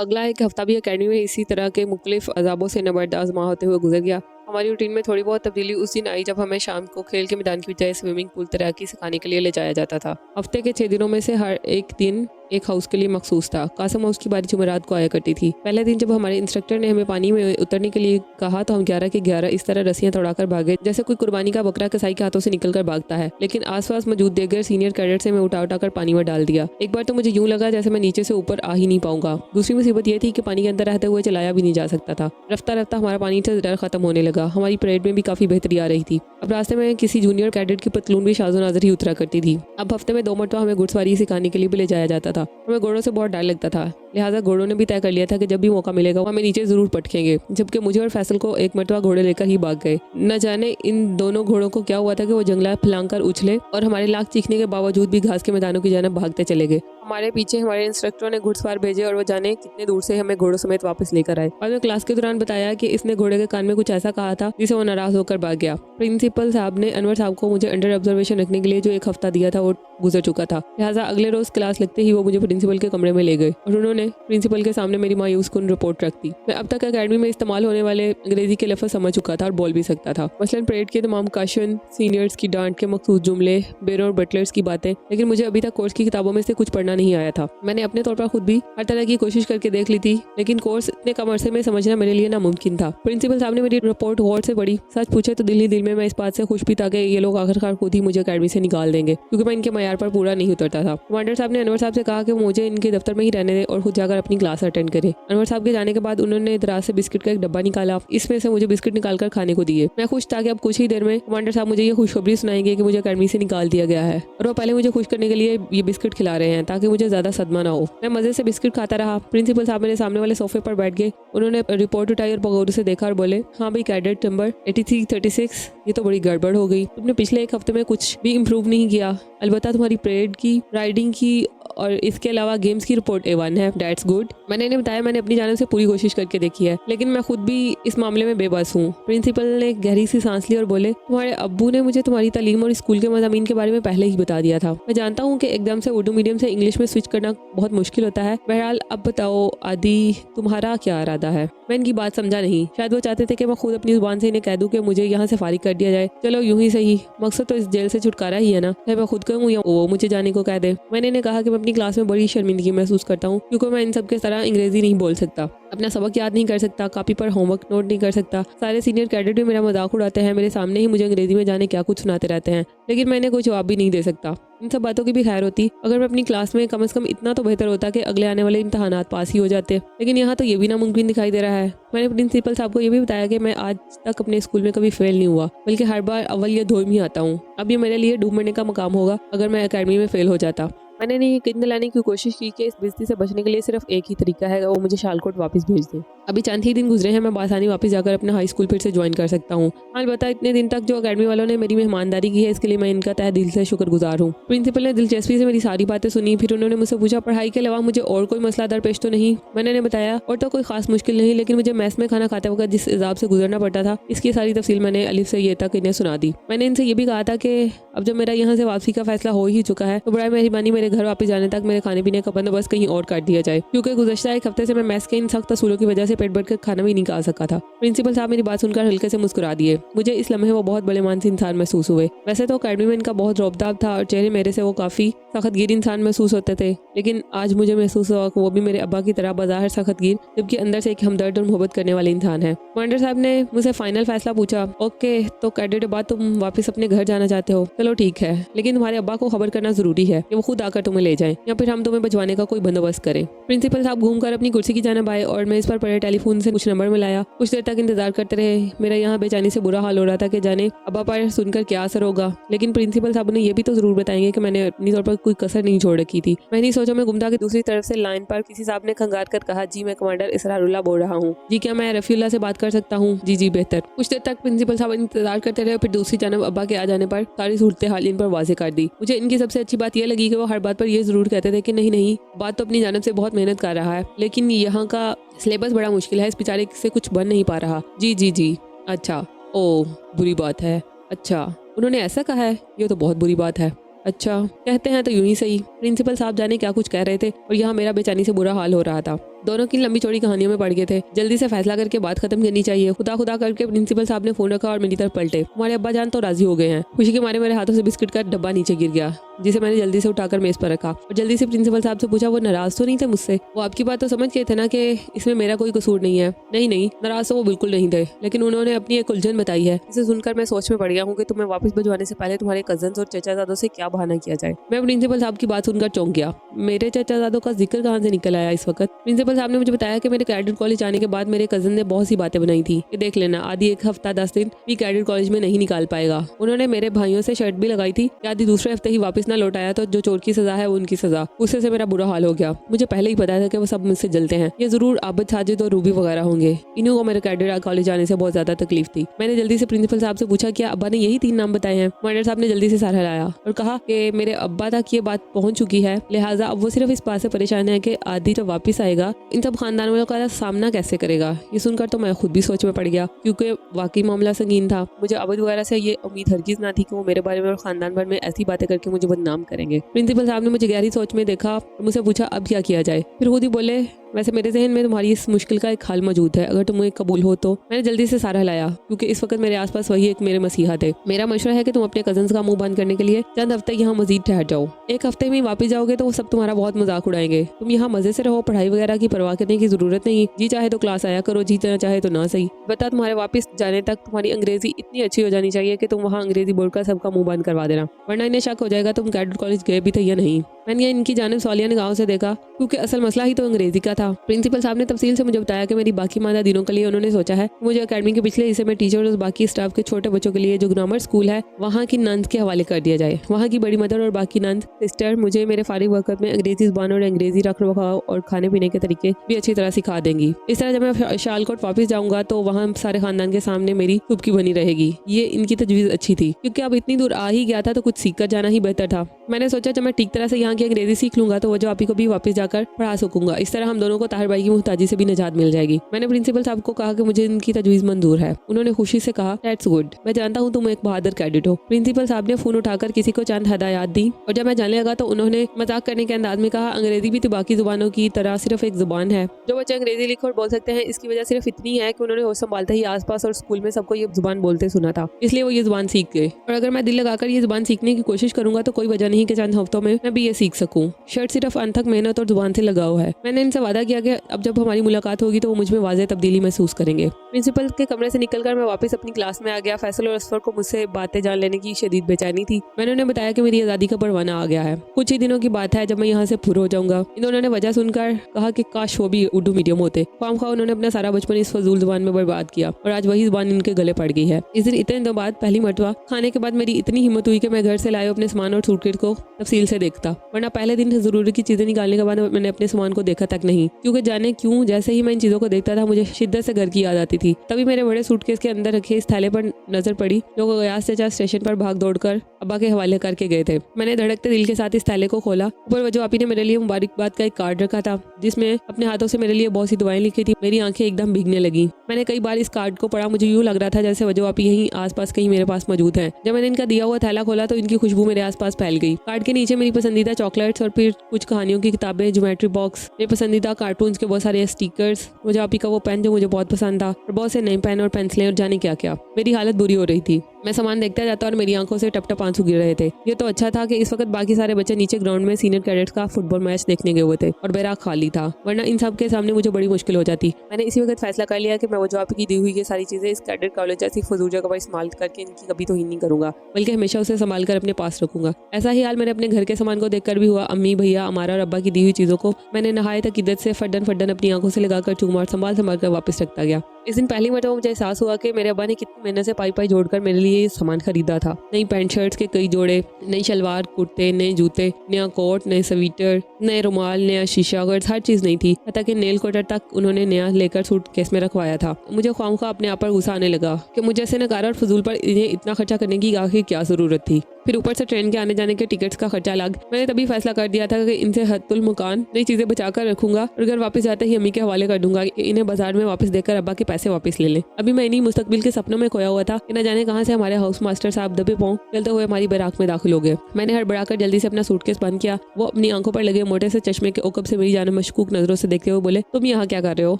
अगला एक हफ्ता भी अकेडमी में इसी तरह के मुख्तलिफ अजाबों से नबर्द आजमा होते हुए गुजर गया। हमारी रूटीन में थोड़ी बहुत तब्दीली उस दिन आई जब हमें शाम को खेल के मैदान की बजाय स्विमिंग पूल तैराकी सिखाने के लिए ले जाया जाता था। हफ्ते के 6 दिनों में से हर एक दिन एक हाउस के लिए मखसूस था। कासम हाउस की बारी जुमेरात को आया करती थी। पहले दिन जब हमारे इंस्ट्रक्टर ने हमें पानी में उतरने के लिए कहा तो हम 11 के 11 इस तरह रस्सियां तोड़ाकर भागे जैसे कोई कुर्बानी का बकरा कसाई के हाथों से निकलकर भागता है। लेकिन आसपास मौजूद देगर सीनियर कैडेट से मैं उठा कर पानी में डाल दिया। एक बार तो मुझे यूं लगा जैसे मैं नीचे से ऊपर आ ही नहीं पाऊंगा। दूसरी मुसीबत यह थी कि पानी के अंदर रहते हुए चलाया भी नहीं जा सकता था। रफ्ता रफ्ता हमारा पानी से डर खत्म होने लगा। हमारी परेड में भी काफी बेहतरी आ रही थी। अब रास्ते में किसी जूनियर कैडेट की पतलून भी शाजो नाजर ही उतरा करती थी। अब हफ्ते में 2 मरतबा हमें घुड़सवारी सिखाने के लिए भी ले जाया जाता था। हमें घोड़ों से बहुत डर लगता था, लिहाजा घोड़ों ने भी तय कर लिया था कि जब भी मौका मिलेगा वो हमें नीचे जरूर पटकेंगे। जबकि मुझे और फैसल को एक मरतबा घोड़े लेकर ही भाग गए। न जाने इन दोनों घोड़ों को क्या हुआ था कि वो जंगला फैलांग कर उछले और हमारे लाख चीखने के बावजूद भी घास के मैदानों की जानिब भागते चले गए। हमारे पीछे हमारे इंस्ट्रक्टरों ने घुड़सवार भेजे और वो जाने कितने दूर से हमें घोड़ों समेत वापस लेकर आए। बाद में क्लास के दौरान बताया कि इसने घोड़े के कान में कुछ ऐसा कहा था जिसे वो नाराज होकर भाग गया। प्रिंसिपल साहब ने अनवर साहब को मुझे अंडर ऑब्जर्वेशन रखने के लिए जो एक हफ्ता दिया था वो गुजर चुका था। लिहाजा अगले रोज क्लास लगते ही वो मुझे प्रिंसिपल के कमरे में ले गए और उन्होंने प्रिंसिपल के सामने मेरी मायूस कुन रिपोर्ट रख दी। मैं अब तक अकेडमी में इस्तेमाल होने वाले अंग्रेजी के लफ्ज़ समझ चुका था और बोल भी सकता था। मसलन परेड के तमाम काशन, सीनियर्स की डांट के मखसूस जुमले, बेरों और बटलर्स की बातें। लेकिन मुझे अभी तक कोर्स की किताबों में से कुछ पढ़ना नहीं आया था। मैंने अपने तौर पर खुद भी हर तरह की कोशिश करके देख ली थी, लेकिन कोर्स इतने कम अरसे में समझना मेरे लिए नामुमकिन था। प्रिंसिपल साहब ने मेरी रिपोर्ट गौर से पढ़ी। सच पूछे तो दिल ही दिल में मैं इस बात से खुश भी था कि ये लोग आखिरकार खुद ही मुझे अकेडमी से निकाल देंगे, क्योंकि मैं इनके मयार पर पूरा नहीं उतरता था। कमांडर साहब ने अनवर साहब से कहा कि वो मुझे इनके दफ्तर में ही रहने दे और खुद जाकर अपनी क्लास अटेंड करे। अनवर साहब के जाने के बाद उन्होंने दराज से बिस्किट का एक डब्बा निकाला। इसमें से मुझे बिस्किट निकालकर खाने को दिए। मैं खुश था कि अब कुछ ही देर में कमांडर साहब मुझे ये खुशखबरी सुनाएंगे कि मुझे अकेडमी से निकाल दिया गया है और वो पहले मुझे खुश करने के लिए ये बिस्किट खिला रहे हैं ताकि मुझे ज्यादा सदमा ना हो। मैं मजे से बिस्किट खाता रहा। प्रिंसिपल साहब मेरे सामने वाले सोफे पर बैठ गए। उन्होंने रिपोर्ट उठाई और बगौर से देखा और बोले, हाँ भाई कैडेट नंबर 8336, ये तो बड़ी गड़बड़ हो गई। तुमने पिछले एक हफ्ते में कुछ भी इम्प्रूव नहीं किया। अलबत्ता तुम्हारी परेड की, राइडिंग की और इसके अलावा गेम्स की रिपोर्ट A1 है। That's good. मैंने इन्हें बताया मैंने अपनी जानिब से पूरी कोशिश करके देखी है, लेकिन मैं खुद भी इस मामले में बेबस हूँ। प्रिंसिपल ने गहरी सी सांस ली और बोले, तुम्हारे अब्बू ने मुझे तुम्हारी तालीम और स्कूल के मज़ामीन के बारे में पहले ही बता दिया था। मैं जानता हूँ कि एकदम से उर्दू मीडियम से इंग्लिश में स्विच करना बहुत मुश्किल होता है। बहरहाल अब बताओ आदि, तुम्हारा क्या इरादा है? मैं इनकी बात समझा नहीं। शायद वो चाहते थे कि मैं खुद अपनी जुबान से इन्हें कह दूं कि मुझे यहाँ से फारिग कर दिया जाए। चलो यूं ही सही, मकसद तो इस जेल से छुटकारा ही है ना। चाहे मैं खुद कहूँ या वो मुझे जाने को कह दे। मैंने इन्हें कहा कि मैं अपनी क्लास में बड़ी शर्मिंदगी महसूस करता हूँ, क्योंकि मैं इन सब के तरह अंग्रेजी नहीं बोल सकता, अपना सबक याद नहीं कर सकता, कॉपी पर होमवर्क नोट नहीं कर सकता। सारे सीनियर कैडेट भी मेरा मजाक उड़ाते हैं, मेरे सामने ही मुझे अंग्रेजी में जाने क्या कुछ सुनाते रहते हैं, लेकिन मैं इन्हें कोई जवाब भी नहीं दे सकता। इन सब बातों की भी खैर होती अगर मैं अपनी क्लास में कम से कम इतना तो बेहतर होता कि अगले आने वाले इम्तहानात पास ही हो जाते, लेकिन यहाँ तो ये भी नामुमकिन दिखाई दे रहा है। मैंने प्रिंसिपल साहब को ये भी बताया कि मैं आज तक अपने स्कूल में कभी फेल नहीं हुआ, बल्कि हर बार अव्वल या दोम ही आता हूँ। अब ये मेरे लिए डूब मरने का मकाम होगा अगर मैं अकेडमी में फेल हो जाता। मैंने इन्हें यकीन दिलाने की कोशिश की कि इस बेइज्जती से बचने के लिए सिर्फ एक ही तरीका है, वो मुझे शालकोट वापस भेज दें। अभी चंद ही दिन गुजरे हैं, मैं बासानी वापस जाकर अपना हाई स्कूल फिर से ज्वाइन कर सकता हूँ। अलबत्ता इतने दिन तक जो अकेडमी वालों ने मेरी मेहमानदारी की है, इसके लिए मैं इनका तहे दिल से शुक्रगुजार हूँ। प्रिंसिपल ने दिलचस्पी से मेरी सारी बातें सुनी। फिर उन्होंने मुझसे पूछा, पढ़ाई के अलावा मुझे और कोई मसला दरपेश तो नहीं? मैंने इन्हें बताया, और तो कोई खास मुश्किल नहीं, लेकिन मुझे मैस में खाना खाते वक्त जिस इज़ाब से गुजरना पड़ता था, इसकी सारी तफसील मैंने अलिफ से ये तक इन्हें सुना दी। मैंने इनसे ये भी कहा था कि अब जब मेरा यहाँ से वापसी का फैसला हो ही चुका है, तो बड़ा मेहरबानी मेरे घर वापस जाने तक मेरे खाने पीने का बंदोबस्त कहीं और कर दिया जाए, क्योंकि गुज़श्ता एक हफ्ते से मैं मैस के इन सख्त असूलों की वजह से पेट भर कर खाना भी नहीं खा सका था। प्रिंसिपल साहब मेरी बात सुनकर हल्के से मुस्कुरा दिए। मुझे इस लम्हे वो बहुत बड़े मान से इंसान महसूस हुए। वैसे तो अकेडमी में इनका बहुत रौबदाब था और चेहरे मेरे से वो काफी सख्तगीर इंसान महसूस होते थे, लेकिन आज मुझे महसूस हुआ कि वो भी मेरे अब्बा की तरह बाज़ाहिर सख्तगीर, जबकि अंदर से एक हमदर्द और मोहब्बत करने वाले इंसान है। कमांडर साहब ने मुझसे फाइनल फैसला पूछा। ओके, तो कैडेट बाद तुम वापस अपने घर जाना चाहते हो? चलो ठीक है, लेकिन तुम्हारे अब्बा को खबर करना जरूरी है कि वो खुद आकर तुम्हें ले जाएं, या फिर हम तुम्हें भिजवाने का कोई बंदोबस्त करें। प्रिंसिपल साहब घूमकर अपनी कुर्सी की जानिब आए और मैं इस पर पड़े टेलीफोन से कुछ नंबर मिलाया। कुछ देर तक इंतजार करते रहे। मेरा यहाँ बेचैनी से बुरा हाल हो रहा था कि जाने अब्बा पर सुनकर क्या असर होगा, लेकिन प्रिंसिपल साहब ने यह भी तो जरूर बताएंगे कि मैंने अपनी तौर पर कोई कसर नहीं छोड़ रखी थी। मैंने सोचा मैं गुमता की दूसरी तरफ से लाइन पर किसी साहब ने खंगार कर कहा, जी मैं कमांडर इसरारुल्लाह बोल रहा हूँ। जी क्या मैं रफीउल्लाह से बात कर सकता हूँ? जी जी बेहतर। कुछ देर तक प्रिंसिपल साहब इंतजार करते रहे, फिर दूसरी जानब अब्बा के आ जाने पर सारी सूरत हाल इन पर वाज़ेह कर दी। मुझे इनकी सबसे अच्छी बात यह लगी कि वो हर बात पर यह जरूर कहते थे कि नहीं नहीं, बात तो अपनी जानब से बहुत मेहनत कर रहा है, लेकिन यहाँ का सिलेबस बड़ा मुश्किल है, इस बेचारे से कुछ बन नहीं पा रहा। जी जी जी, अच्छा, ओ बुरी बात है। अच्छा, उन्होंने ऐसा कहा है? ये तो बहुत बुरी बात है। अच्छा, कहते हैं तो यूं ही सही। प्रिंसिपल साहब जाने क्या कुछ कह रहे थे और यहाँ मेरा बेचैनी से बुरा हाल हो रहा था। दोनों की लंबी चौड़ी कहानियों में पड़ गए थे। जल्दी से फैसला करके बात खत्म करनी चाहिए। खुदा खुदा करके प्रिंसिपल साहब ने फोन रखा और मेरी तरफ पलटे। हमारे अब्बा जान तो राजी हो गए हैं। खुशी के मारे मेरे हाथों से बिस्किट का डब्बा नीचे गिर गया, जिसे मैंने जल्दी से उठाकर मेज पर रखा और जल्दी से प्रिंसिपल साहब से पूछा, वो नाराज तो नहीं थे मुझसे? वो आपकी बात तो समझ गए थे ना कि इसमें मेरा कोई कसूर नहीं है? नहीं, नाराज तो वो बिल्कुल नहीं थे, लेकिन उन्होंने अपनी एक उलझन बताई है। इसे सुनकर मैं सोच में पड़ गया हूँ कि तुम्हें वापस भिजवाने से पहले तुम्हारे कजन्स और चचाजादों से क्या बहाना किया जाए। मैं प्रिंसिपल साहब की बात सुनकर चौंक गया। मेरे चचाजादों का जिक्र कहाँ से निकल आया इस वक्त? प्रिंसिपल साहब ने मुझे बताया कि मेरे कैडेट कॉलेज आने के बाद मेरे कजन ने बहुत सी बातें बनाई थी कि देख लेना, आदि एक हफ्ता 10 दिन भी कैडेट कॉलेज में नहीं निकाल पाएगा। उन्होंने मेरे भाइयों से शर्त भी लगाई थी कि आदि दूसरे हफ्ते ही वापस ना लौट आया तो जो चोर की सजा है वो उनकी सजा। उससे से मेरा बुरा हाल हो गया। मुझे पहले ही पता था कि वो सब मुझसे जलते हैं। ये जरूर आबिद, साजिद और रूबी वगैरह होंगे। इन्हों को मेरे कैडेट कॉलेज आने से बहुत ज्यादा तकलीफ थी। मैंने जल्दी से प्रिंसिपल साहब से पूछा, क्या अब्बा ने यही 3 नाम बताए हैं? मॉडल साहब ने जल्दी से सर हिलाया और कहा कि मेरे अब्बा तक ये बात पहुंच चुकी है, लिहाजा अब वो सिर्फ इस बात से परेशान है कि आदि जब वापस आएगा इन सब खानदान वालों का सामना कैसे करेगा। ये सुनकर तो मैं खुद भी सोच में पड़ गया, क्योंकि वाकई मामला संगीन था। मुझे आबिद वगैरह से ये उम्मीद हरगिज ना थी कि वो मेरे बारे में और खानदान भर में ऐसी बातें करके मुझे बदनाम करेंगे। प्रिंसिपल साहब ने मुझे गहरी सोच में देखा और मुझसे पूछा, अब क्या किया जाए? फिर खुद ही बोले, वैसे मेरे जहन में तुम्हारी इस मुश्किल का एक हल मौजूद है, अगर तुम्हें कबूल हो तो। मैंने जल्दी से सारा हिलाया, क्योंकि इस वक्त मेरे आसपास वही एक मेरे मसीहा थे। मेरा मशवरा है कि तुम अपने कजन्स का मुंह बंद करने के लिए चंद हफ्ते यहाँ मजीद ठहर जाओ। एक हफ्ते में वापस जाओगे तो वो सब तुम्हारा बहुत मजाक उड़ाएंगे। तुम यहाँ मजे से रहो, पढ़ाई वगैरह की परवाह करने की जरूरत नहीं। जी चाहे तो क्लास आया करो, जी चाहे तो ना सही। बता, तुम्हारे वापस जाने तक तुम्हारी अंग्रेजी इतनी अच्छी हो जानी चाहिए कि तुम वहाँ अंग्रेजी बोलकर सबका मुंह बंद करवा देना, वरना इन्हें शक हो जाएगा तुम कैडेट कॉलेज गए भी थे या नहीं। मैंने इनकी जानिब सवालिया निगाहों से देखा, क्योंकि असल मसला ही तो अंग्रेजी का था। प्रिंसिपल साहब ने तफसील से मुझे बताया कि मेरी बाकी मादा दिनों के लिए उन्होंने सोचा है मुझे अकेडमी के पिछले हिस्से में टीचर और बाकी स्टाफ के छोटे बच्चों के लिए जो ग्रामर स्कूल है वहाँ की नंद के हवाले कर दिया जाए। वहाँ की बड़ी मदर और बाकी नंद सिस्टर मुझे मेरे फारिग वक्त में अंग्रेजी जुबान और अंग्रेजी रख रखाव और खाने पीने के तरीके भी अच्छी तरह सिखा देंगी। इस तरह जब मैं शालकोट वापस जाऊंगा तो वहाँ सारे खानदान के सामने मेरी चुपकी बनी रहेगी। ये इनकी तजवीज़ अच्छी थी, क्योंकि अब इतनी दूर आ ही गया था तो कुछ सीख कर जाना ही बेहतर था। मैंने सोचा जब मैं ठीक तरह से यहाँ की अंग्रेजी सीख लूंगा तो वजह आपी को भी वापस जाकर पढ़ा सकूंगा। इस तरह हम दोनों को ताहिर भाई की मुहताजी से भी निजात मिल जाएगी। मैंने प्रिंसिपल साहब को कहा कि मुझे इनकी तजवीज़ मंजूर है। उन्होंने खुशी से कहा, दैट्स गुड, मैं जानता हूँ तुम एक बहादुर कैडेट हो। प्रिंसिपल साहब ने फोन उठाकर किसी को चंद हदायत दी और जब मैं जाने लगा तो उन्होंने मजाक करने के अंदाज में कहा, अंग्रेजी भी तो बाकी जुबानों की तरह सिर्फ एक जुबान है। जो बच्चे अंग्रेजी लिख और बोल सकते हैं, इसकी वजह सिर्फ इतनी है कि उन्होंने होश संभालते ही आसपास और स्कूल में सबको ये जुबान बोलते सुना था, इसलिए वो ये जुबान सीख गए। और अगर मैं दिल लगाकर ये जुबान सीखने की कोशिश करूंगा तो कोई वजह नहीं कि चंद हफ्तों में मैं भी ये सीख सकूं। शर्त सिर्फ अनथक मेहनत और जुबान से लगाव है। मैंने इनसे वादा किया कि अब जब हमारी मुलाकात होगी तो वो मुझ में वाज़ेह तब्दीली महसूस करेंगे। प्रिंसिपल के कमरे से निकलकर मैं वापस अपनी क्लास में आ गया। फैसल और असफर को मुझसे बातें जान लेने की शदीद बेचैनी थी। मैंने उन्हें बताया कि मेरी आज़ादी का परवाना आ गया है, कुछ ही दिनों की बात है जब मैं यहाँ से फुर हो जाऊंगा। इन्होंने वजह सुनकर कहा कि काश वो भी उर्दू मीडियम होते। खामखा उन्होंने अपना सारा बचपन इस फजूल जुबान में बर्बाद किया और आज वही जुबान इनके गले पड़ गई है। इस दिन इतने दिनों बाद पहली मरतबा खाने के बाद मेरी इतनी हिम्मत हुई कि मैं घर से लाए अपने सामान और सूटकेस को तफसील से देखता, वरना पहले दिन जरूरी की चीजें निकालने के बाद मैंने अपने सामान को देखा तक नहीं, क्योंकि जाने क्यों जैसे ही मैं इन चीजों को देखता था मुझे शिद्दत से घर की याद आती थी। तभी मेरे बड़े सूटकेस के अंदर रखे इस थैले पर नजर पड़ी जो गयास चाचा स्टेशन पर भाग दौड़ कर अब्बा के हवाले करके गए थे। मैंने धड़कते दिल के साथ इस थैले को खोला। ऊपर वजह आपी ने मेरे लिए मुबारकबाद का एक कार्ड रखा था जिसमें अपने हाथों से मेरे लिए बहुत सी दुआएं लिखी थी। मेरी आंखें एकदम भीगने लगी। मैंने कई बार इस कार्ड को पढ़ा, मुझे यूँ लग रहा था जैसे वजह आपी यहीं आसपास कहीं मेरे पास मौजूद है। जब मैंने इनका दिया हुआ थैला खोला तो इनकी खुशबू मेरे आसपास फैल गई। कार्ड के नीचे मेरी पसंदीदा चॉकलेट्स और फिर कुछ कहानियों की किताबें, ज्योमेट्री बॉक्स, मेरे पसंदीदा कार्टून्स के बहुत सारे स्टिकर्स, मुझे आपी का वो पेन जो मुझे बहुत पसंद था और बहुत से नए पेन और पेंसिलें और जाने क्या क्या। मेरी हालत बुरी हो रही थी। मैं सामान देखता जाता और मेरी आंखों से टप टप आंसू गिर रहे थे। ये तो अच्छा था कि इस वक्त बाकी सारे बच्चे नीचे ग्राउंड में सीनियर कैडेट्स का फुटबॉल मैच देखने गए हुए थे और बैराग खाली था, वरना इन सब के सामने मुझे बड़ी मुश्किल हो जाती। मैंने इसी वक्त फैसला कर लिया कि मैं वो जो आपकी दी हुई ये सारी चीजें इस कैडेट कॉलेज जैसी फजूल जगह पर इस्तेमाल करके इनकी कभी तौहीन नहीं करूंगा, बल्कि हमेशा उसे संभाल कर अपने पास रखूंगा। ऐसा ही हाल मेरे अपने घर के सामान को देखकर भी हुआ। अम्मी, भैया, अमारा और अब्बा की दी हुई चीजों को मैंने नहायत अकीदत से फड्डन फड्डन अपनी आंखों से लगाकर चूमा और संभाल कर वापस रखता गया। इस दिन पहली मरतबा मुझे एहसास हुआ कि मेरे अब्बा ने कितनी मेहनत से पाई जोड़कर मेरे लिए ये सामान खरीदा था। नई पैंट शर्ट्स के कई जोड़े, नई शलवार कुर्ते, नए जूते, नया कोट, नए स्वेटर, नए रुमाल, नया शीशा गर्द, हर चीज नई थी। हत्ता कि नेल कटर तक उन्होंने नया लेकर सूटकेस में रखवाया था। मुझे ख्वामख्वाह अपने आप पर गुस्सा आने लगा कि मुझे ऐसे नकारा और फजूल पर इन्हें इतना खर्चा करने की आखिर क्या जरूरत थी। फिर ऊपर से ट्रेन के आने जाने के टिकट्स का खर्चा अलग। मैंने तभी फैसला कर दिया था कि इनसे हत्तुल मुकान नई चीजें बचा कर रखूंगा और घर वापस जाते ही अम्मी के हवाले कर दूंगा कि इन्हें बाजार में वापस देकर अब्बा के पैसे वापस ले लें। अभी मैं इन्हीं मुस्तकबिल के सपनों में खोया हुआ था कि न जाने कहाँ से हमारे हाउस मास्टर साहब दबे पांव चलते हुए हमारी बैराक में दाखिल हो गए। मैंने हड़बड़ाकर जल्दी से अपना सूटकेस बंद किया। वो अपनी आंखों पर लगे मोटे से चश्मे के ओकब से मेरी जाने मशकूक नजरों से देखते हुए बोले, तुम यहाँ क्या कर रहे हो?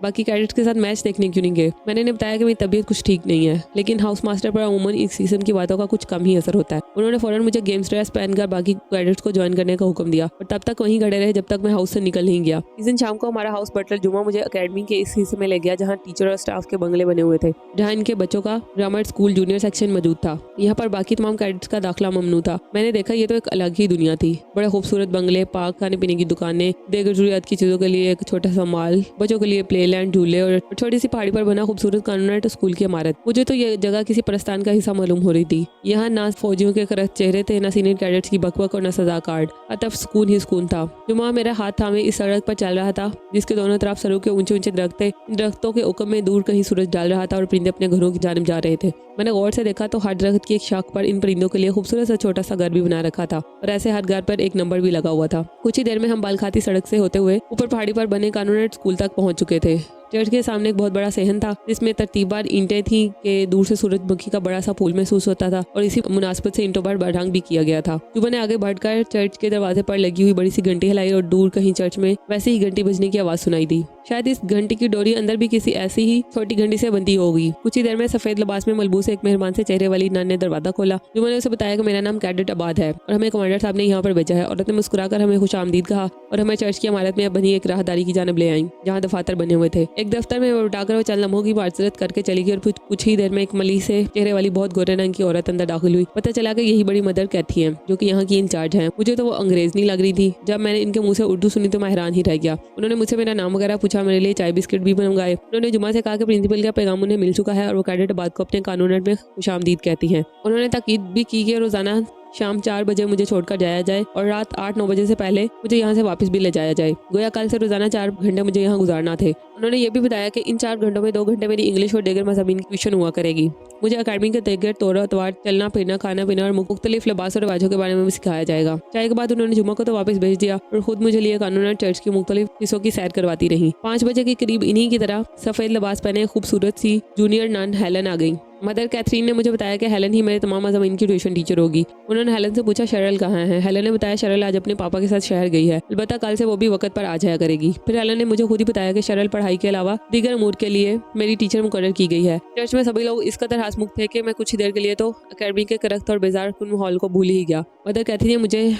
बाकी कैडेट्स के साथ मैच देखने क्यों नहीं गए? मैंने इन्हें बताया कि मेरी तबीयत कुछ ठीक नहीं है, लेकिन हाउस मास्टर पर अमूमन इस सीजन की बातों का कुछ कम ही असर होता है। उन्होंने फौरन मुझे गेम्स ड्रेस पहनकर बाकी कैडेट्स को ज्वाइन करने का हुक्म दिया और तब तक वहीं खड़े रहे जब तक मैं हाउस से निकल नहीं गया। इस दिन शाम को हमारा हाउस बटलर जुमा मुझे अकेडमी के इस हिस्से में ले गया जहाँ टीचर और स्टाफ के बंगले बने हुए थे, जहाँ इनके बच्चों का ग्रामर स्कूल जूनियर सेक्शन मौजूद था। यहाँ पर बाकी तमाम कैडेट्स का दाखिला ममनू था। मैंने देखा ये तो एक अलग ही दुनिया थी। बड़े खूबसूरत बंगले, पार्क, खाने पीने की दुकानें, देगर जरूरियात की चीजों के लिए एक छोटा सा मॉल, बच्चों के लिए प्ले लैंड, झूले और छोटी सी पहाड़ी पर बना खूबसूरत कॉन्वेंट स्कूल की इमारत। मुझे तो ये जगह किसी प्रस्थान का हिस्सा मालूम हो रही थी। यहाँ ना फौजियों के करत चेहरे थे, ना सीनियर कैडेट्स की बकबक और न सजा कार्ड। अतफ सुकून ही सुकून था। जुमा मेरा हाथ थामे इस सड़क पर चल रहा था जिसके दोनों तरफ सरू के ऊंचे ऊंचे दरख्त थे। इन दरख्तों के उकम में दूर कहीं सूरज डाल रहा था और परिंदे अपने घरों की जानिब जा रहे थे। मैंने गौर से देखा तो हर दरख्त की एक शाख पर इन परिंदों के लिए खूबसूरत सा छोटा सा घर भी बना रखा था और ऐसे हर घर पर एक नंबर भी लगा हुआ था। कुछ ही देर में हम बालखाती सड़क से होते हुए ऊपर पहाड़ी पर बने कानूनेट स्कूल तक पहुंच चुके थे। चर्च के सामने एक बहुत बड़ा सहन था जिसमें तरतीबवार ईंटें थी कि दूर से सूरजमुखी का बड़ा सा फूल महसूस होता था और इसी मुनासबत से ईंटों पर रंग भी किया गया था। जुमा ने आगे बढ़कर चर्च के दरवाजे पर लगी हुई बड़ी सी घंटी हिलाई और दूर कहीं चर्च में वैसे ही घंटी बजने की आवाज सुनाई दी। शायद इस घंटी की डोरी अंदर भी किसी ऐसी ही छोटी घंटी से बंधी होगी। कुछ ही देर में सफेद लिबास में मलबूस एक मेहरबान से चेहरे वाली नन ने दरवाजा खोला। जुमा ने उसे बताया कि मेरा नाम कैडेट आबाद है और हमें कमांडर साहब ने यहाँ पर भेजा है। औरत ने मुस्कुराकर हमें खुश आमदीद कहा और हमें चर्च की इमारत में बनी एक राहदारी की जानब ले आई जहाँ दफातर बने हुए थे। एक दफ्तर में उठाकर वो चंद लम्हों की माजरत करके चली गई और कुछ ही देर में एक मली से चेहरे वाली बहुत गोरे रंग की औरत अंदर दाखिल हुई। पता चला कि यही बड़ी मदर कैथी है जो कि यहाँ की इंचार्ज है। मुझे तो वो अंग्रेज नहीं लग रही थी। जब मैंने इनके मुंह से उर्दू सुनी तो मैं हैरान ही रह गया। उन्होंने मुझसे मेरा नाम वगैरह पूछा, मेरे लिए चाय बिस्किट भी मंगाए। उन्होंने जुमा से कहा कि प्रिंसिपल का पैगाम उन्हें मिल चुका है और वो कैडेट आबाद को अपने कानूनेट में खुशामदीद कहती हैं। उन्होंने ताकीद भी की कि रोजाना शाम 4 बजे मुझे छोड़कर जाया जाए और रात 8-9 बजे से पहले मुझे यहाँ से वापस भी ले जाया जाए। गोया कल से रोजाना 4 घंटे मुझे यहाँ गुजारना थे। उन्होंने ये भी बताया कि इन 4 घंटों में 2 घंटे मेरी इंग्लिश और देगर मज़ामीन की ट्यूशन हुआ करेगी। मुझे अकाडमी के देगर तौर अतवार चलना फिरना, खाना पीना और मुख्तलिफ लिबास और रिवाजों के बारे में भी सिखाया जाएगा। चाय के बाद उन्होंने जुम्मा को तो वापस भेज दिया और खुद मुझे लिए कानून चर्च की मुख्तलिफ हिस्सों की सैर करवाती रही। 5 बजे के करीब इन्हीं की तरह सफेद लिबास पहने खूबसूरत सी जूनियर नन हेलन आ गई। मदर कैथरीन ने मुझे बताया कि हेलन ही मेरे तमाम मज़ामीन की ट्यूशन टीचर होगी। उन्होंने हेलन से पूछा शरल कहाँ है। हेलन ने बताया शरल आज अपने पापा के साथ शहर गई है, अलबत्ता कल से वो भी वक्त पर आ जाया करेगी। फिर हेलन ने मुझे खुद ही बताया कि शरल पढ़ाई के अलावा दीगर अमूर के लिए मेरी टीचर मुकर्रर की गई है। चर्च में सभी लोग इस कदर हंसमुख थे कि मैं कुछ ही देर के लिए तो अकेडमी के करख्त और बेजार कुन माहौल को भूल ही गया। मदर कैथी ने मुझे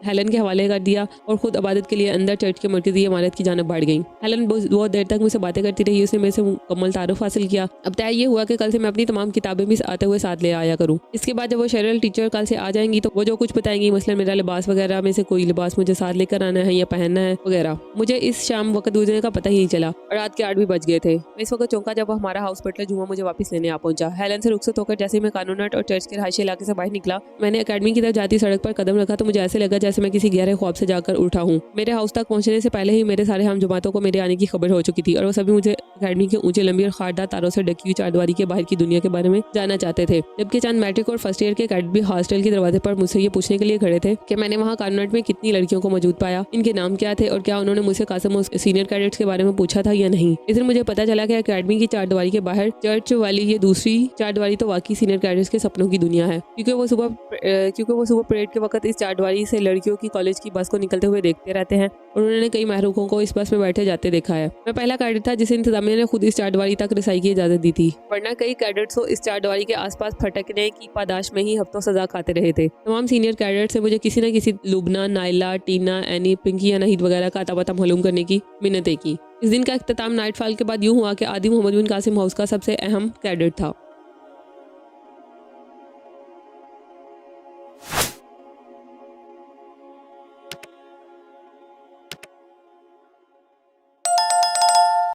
हेलन के हवाले कर दिया और खुद इबादत के लिए अंदर चर्च के मरकजी इमारत की जानब बढ़ गई। हेलन बहुत देर तक मुझसे बातें करती रही। उसने मेरे से मुकम्मल तारुफ हासिल किया। अब तय ये हुआ कि कल से मैं अपनी तमाम किताबें भी आते हुए साथ ले आया करूँ। इसके बाद जब वो शरल टीचर कल से आ जाएंगी तो वो जो कुछ बताएंगी, मसलन मेरा लिबास वगैरह में से कोई लिबास मुझे साथ लेकर आना है या पहनना है वगैरह, मुझे इस शाम वक्त गुजरने का पता ही नहीं चला और रात के 8 भी बज गए थे। मैं इस वक्त चौंका जब हमारा हाउस बटलर जुम्मा मुझे वापस लेने आ पहुंचा। हेलन से रुखसत होकर जैसे मैं कानूनट और चर्च के रहायशी इलाके से बाहर निकला, मैंने अकेडमी की तरफ जाती सड़क पर कदम रखा तो मुझे ऐसे लगा जैसे मैं किसी गहरे ख्वाब से जाकर उठा हूँ। मेरे हाउस तक पहुंचने से पहले ही मेरे सारे हम जमातों को मेरे आने की खबर हो चुकी थी और वो सभी मुझे अकेडमी के ऊंचे लंबी और खारदार तारों से ढकी हुई चारदीवारी के बाहर की दुनिया के बारे में जानना चाहते थे। जबकि चंद मैट्रिक और फर्स्ट ईयर के कैडेट भी हॉस्टल के दरवाजे पर मुझसे ये पूछने के लिए खड़े थे कि मैंने वहाँ कानूनेट में कितनी लड़कियों को मौजूद पाया, इनके नाम क्या थे और क्या उन्होंने मुझसे कासम और सीनियर कैडेट्स के बारे में पूछा था या नहीं। इसलिए मुझे पता चला कि अकेडमी की चारदीवारी के बाहर चर्च वाली ये दूसरी चारदीवारी तो वाकई सीनियर कैडेट्स के सपनों की दुनिया है, क्योंकि वो सुबह परेड के वक्त इस चारदीवारी से लड़कियों की कॉलेज की बस को निकलते हुए देखते रहते हैं और उन्होंने कई महरूखों को इस बस में बैठे जाते देखा है। मैं पहला कैडेट था जिसे इंतजामिया ने खुद इस चारदीवारी तक रसाई की इजाजत दी थी, वरना कई कैडेट्स को इस चारदीवारी के आसपास फटकने की पादाश में ही हफ्तों सजा खाते रहे थे। तमाम सीनियर कैडेट से मुझे किसी न किसी लुबना, नाइला, टीना, एनी, पिंकी या नहीद वगैरह का अता पता मालूम करने की मिन्नतें की। इस दिन का इख्तिताम नाइटफॉल के बाद यूं हुआ कि आदि मोहम्मद बिन कासिम हाउस का सबसे अहम कैडेट था।